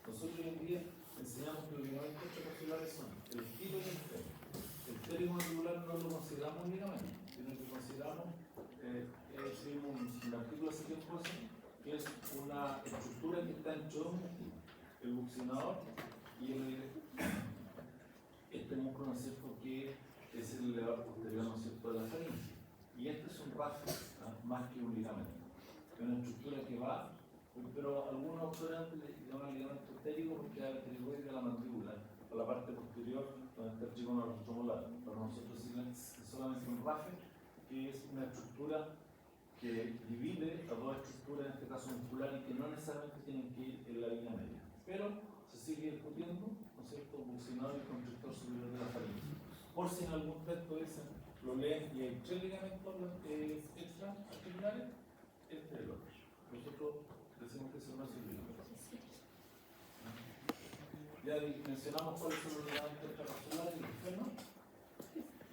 Nosotros hoy en día enseñamos que los ligamentos intercapsulares son el estilo y el esfeno. El pterigomandibular no lo consideramos un ligamento, sino que consideramos, escribimos un artículo hace tiempo así, que es una estructura que está entre dos músculos, el buccinador y este músculo, ¿no es cierto?, que es el elevador posterior, ¿no es cierto?, de la faringe. Y este es un rasgo, ¿no?, más que un ligamento. Es una estructura que va, pero algunos autores le llaman ligamento ptérico porque da el pterigoide de la mandíbula, o la parte posterior donde está el trígono retromolar. Para nosotros es solamente un rafe, que es una estructura que divide a dos estructuras, en este caso muscular, y que no necesariamente tienen que ir en la línea media. Pero se sigue discutiendo, ¿no es cierto?, buccinador y constrictor superior de la faringe. Por si en algún texto dicen, lo leen y hay 3 ligamentos extra articulares, este es el otro. Nosotros decimos que eso no es el ligamento. Ya mencionamos cuáles son los ligamentos extracapsulares, el esfeno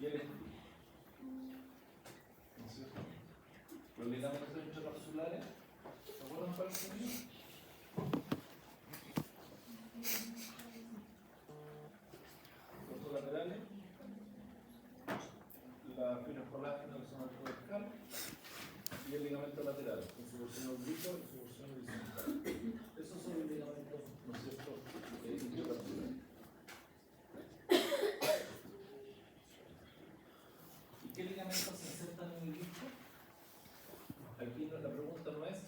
y el estilo. ¿No es cierto? Los ligamentos intracapsulares, ¿se acuerdan cuáles son ellos? Los colaterales, la fibra colágena, la zona cervical, y el ligamento lateral, con su versión obliqua y su versión horizontal. Esos son los ligamentos, ¿no es cierto?, intracapsulares. ¿Y qué ligamentos se insertan en el disco? Aquí la pregunta no es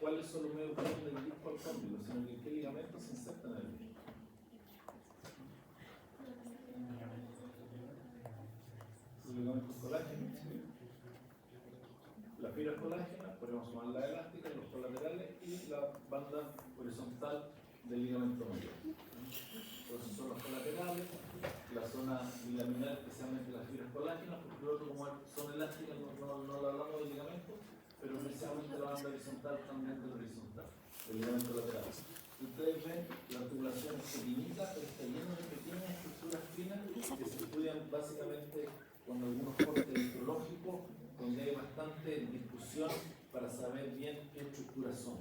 cuáles son los medios del disco al cóndilo, sino que qué ligamentos se insertan en el disco. Los ligamentos colágenos, ¿sí? La fibra colágena, podemos sumar la elástica, los colaterales y la banda horizontal del ligamento mayor. Entonces son los colaterales, la zona laminar, especialmente las fibras colágenas, porque el otro, como son elásticas, no lo hablamos del ligamento, pero precisamente la banda horizontal también del horizontal, del ligamento lateral. Ustedes ven la articulación es pequeñita, pero está llena de pequeñas estructuras finas que se estudian básicamente con algunos cortes histológicos, donde hay bastante discusión para saber bien qué estructuras son.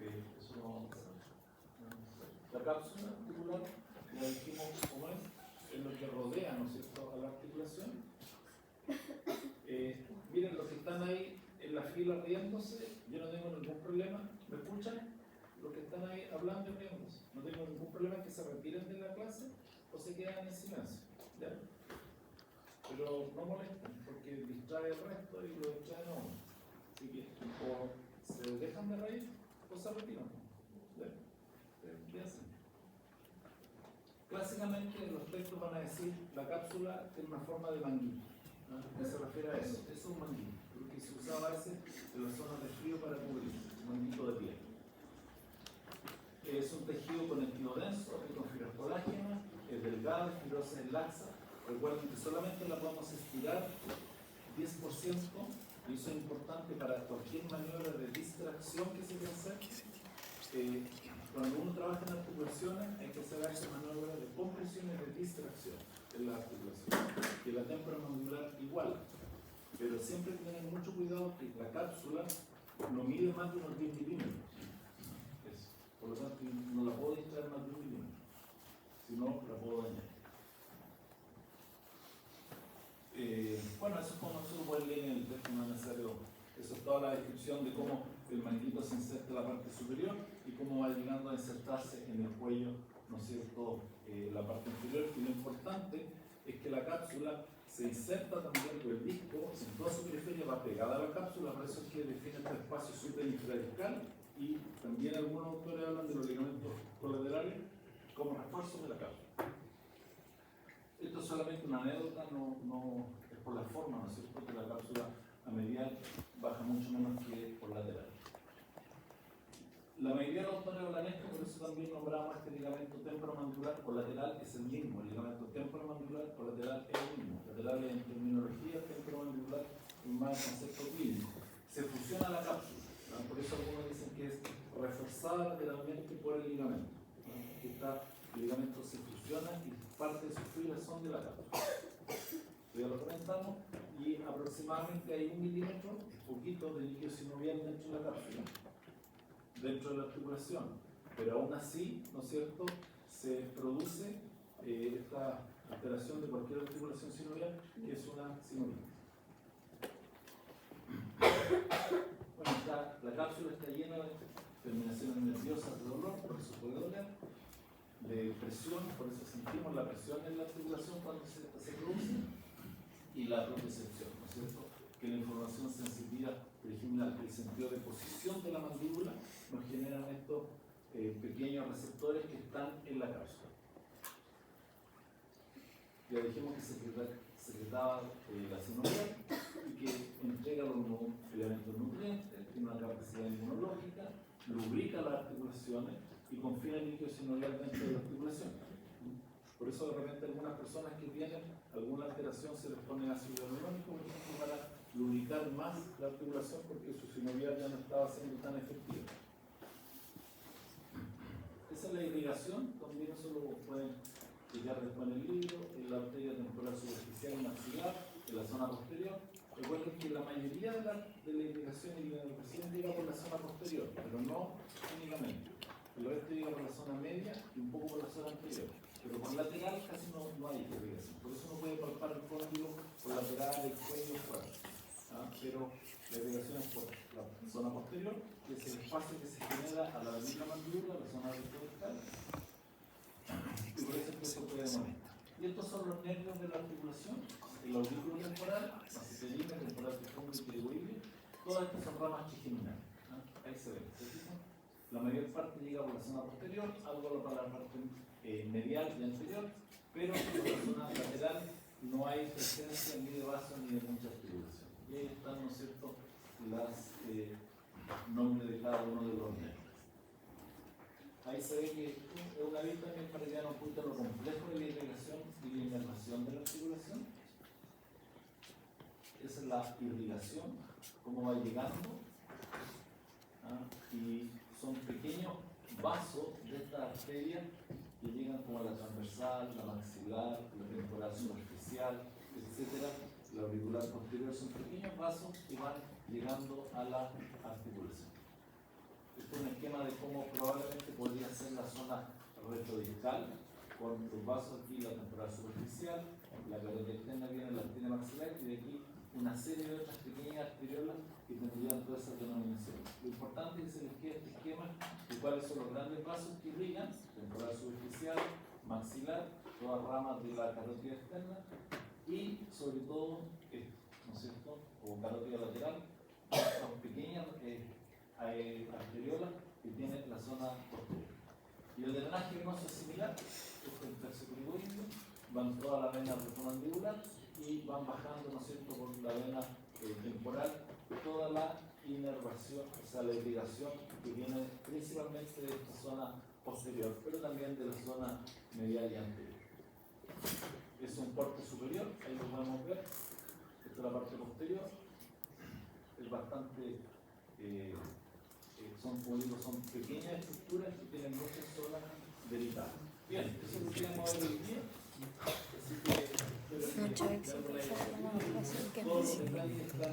Eso no vamos a hacer. La cápsula articular, ya dijimos cómo es lo que rodea, ¿no es cierto?, a la articulación. Miren, los que están ahí en la fila riéndose, yo no tengo ningún problema. ¿Me escuchan? Los que están ahí hablando y riéndose. No tengo ningún problema en que se retiren de la clase o se quedan en silencio. ¿Ya? Pero no molesten, porque distrae el resto y lo distrae a uno. Así que o se dejan de reír o se retiran. ¿Ya? ¿Qué hacen? Clásicamente los textos van a decir la cápsula tiene una forma de manguito. ¿No? ¿Qué se refiere a eso? Eso es un manguito, porque se usaba ese en las zonas de frío para cubrir, un manguito de piel. Es un tejido conectivo denso, con fibras colágenas, es delgado, es fibrosa, es laxa. Recuerden que solamente la podemos estirar 10%, y eso es importante para cualquier maniobra de distracción que se quiera hacer. Cuando uno trabaja en articulaciones, hay que hacer esa maniobra de compresión y de distracción en la articulación. Y la témpora mandibular igual. Pero siempre tienen mucho cuidado que la cápsula no mide más de unos 10 milímetros. Por lo tanto, no la puedo distraer más de 1 milímetro. Si no, la puedo dañar. Bueno, eso es como nosotros podemos leer en el texto, no es necesario. Eso es toda la descripción de cómo el manguito se inserta en la parte superior y cómo va llegando a insertarse en el cuello, ¿no es cierto?, la parte inferior. Y lo importante es que la cápsula se inserta también el disco en toda su periferia, va pegada a la cápsula, por eso es que define este espacio súper infraradical, y también algunos autores hablan de los ligamentos colaterales como refuerzo de la cápsula. Esto es solamente una anécdota, no es por la forma, ¿no es cierto?, que la cápsula a medial baja mucho menos que por lateral. La mayoría de los autores hablan esto, por eso también nombramos este ligamento temporomandibular colateral, es el mismo, el ligamento temporomandibular colateral es el mismo, lateral en terminología, temporomandibular en más concepto clínico. Se fusiona la cápsula, ¿no? Por eso algunos dicen que es reforzada lateralmente por el ligamento, ¿no? Que el ligamento se fusiona y parte de sus fibras son de la cápsula. Ya lo comentamos, y aproximadamente hay 1 milímetro, poquito, de líquido sinovial dentro de la cápsula, dentro de la articulación, pero aún así, ¿no es cierto?, se produce esta alteración de cualquier articulación sinovial, que es una sinovitis. Bueno, la cápsula está llena de terminaciones nerviosas de dolor, por eso puede doler, de presión, por eso sentimos la presión en la articulación cuando se produce, y la propiocepción, ¿no es cierto?, que la información sensitiva, por ejemplo, el sentido de posición de la mandíbula, nos generan estos pequeños receptores que están en la cápsula. Ya dijimos que secretaba la sinovial y que entrega los filamentos nutrientes, tiene una capacidad inmunológica, lubrica las articulaciones y confina el líquido sinovial dentro de la articulación. Por eso de repente algunas personas que tienen alguna alteración se les pone ácido hialurónico, por ejemplo, para lubricar más la articulación porque su sinovial ya no estaba siendo tan efectiva. Esa es la irrigación, también eso lo pueden explicar después en el libro, en la arteria temporal superficial y maxilar, en la zona posterior. Recuerden que la mayoría de la irrigación y la irrigación llega por la zona posterior, pero no únicamente. El resto llega por la zona media y un poco por la zona anterior. Pero por lateral casi no hay irrigación. Por eso uno puede palpar el cóndilo por lateral, el cuello, fuera. Pero la irrigación es por la zona posterior, que es el espacio que se genera a la misma mandíbula, la zona rectal, y por eso es que se puede mover. Y estos son los nervios de la articulación, el aurículo temporal, masseterina, temporal profundo y pterygoide. Todas estas son ramas trigeminales. Ahí se ve, ¿se fijan? La mayor parte llega por la zona posterior, algo para la parte medial y anterior, pero en la zona lateral no hay presencia ni de vaso ni de mucha articulación. Y ahí están, ¿no es cierto?, las nombres de cada uno de los nervios. Ahí se ve que es una vista también para que nos cuenta lo complejo de la irrigación y la inervación de la articulación. Esa es la irrigación, cómo va llegando, y son pequeños vasos de esta arteria que llegan como a la transversal, la maxilar, la temporal superficial, etc. La auricular posterior, son pequeños vasos que van llegando a la articulación. Este es un esquema de cómo probablemente podría ser la zona retrodiscal, con los vasos aquí, la temporal superficial, la carótida externa viene la arteria maxilar, y de aquí una serie de otras pequeñas arteriolas que tendrían todas esas denominaciones. Lo importante es que se les quede este esquema de cuáles son los grandes vasos que irrigan, temporal superficial, maxilar, todas ramas de la carótida externa, y sobre todo esto, ¿no es cierto?, o carótida lateral, son pequeñas arteriolas que tienen la zona posterior. Y el drenaje venoso es similar, esto es el tercio pterygoide, van toda la vena retromandibular y van bajando, ¿no es cierto?, por la vena temporal, toda la inervación, o sea, la irrigación que viene principalmente de esta zona posterior, pero también de la zona medial y anterior. Es un porte superior, ahí lo podemos ver, esta es la parte posterior, es bastante, como digo, son pequeñas estructuras que tienen muchas zonas delicadas. Bien, eso es lo que queremos ver hoy día. Así que, Mucho éxito. todos los detalles están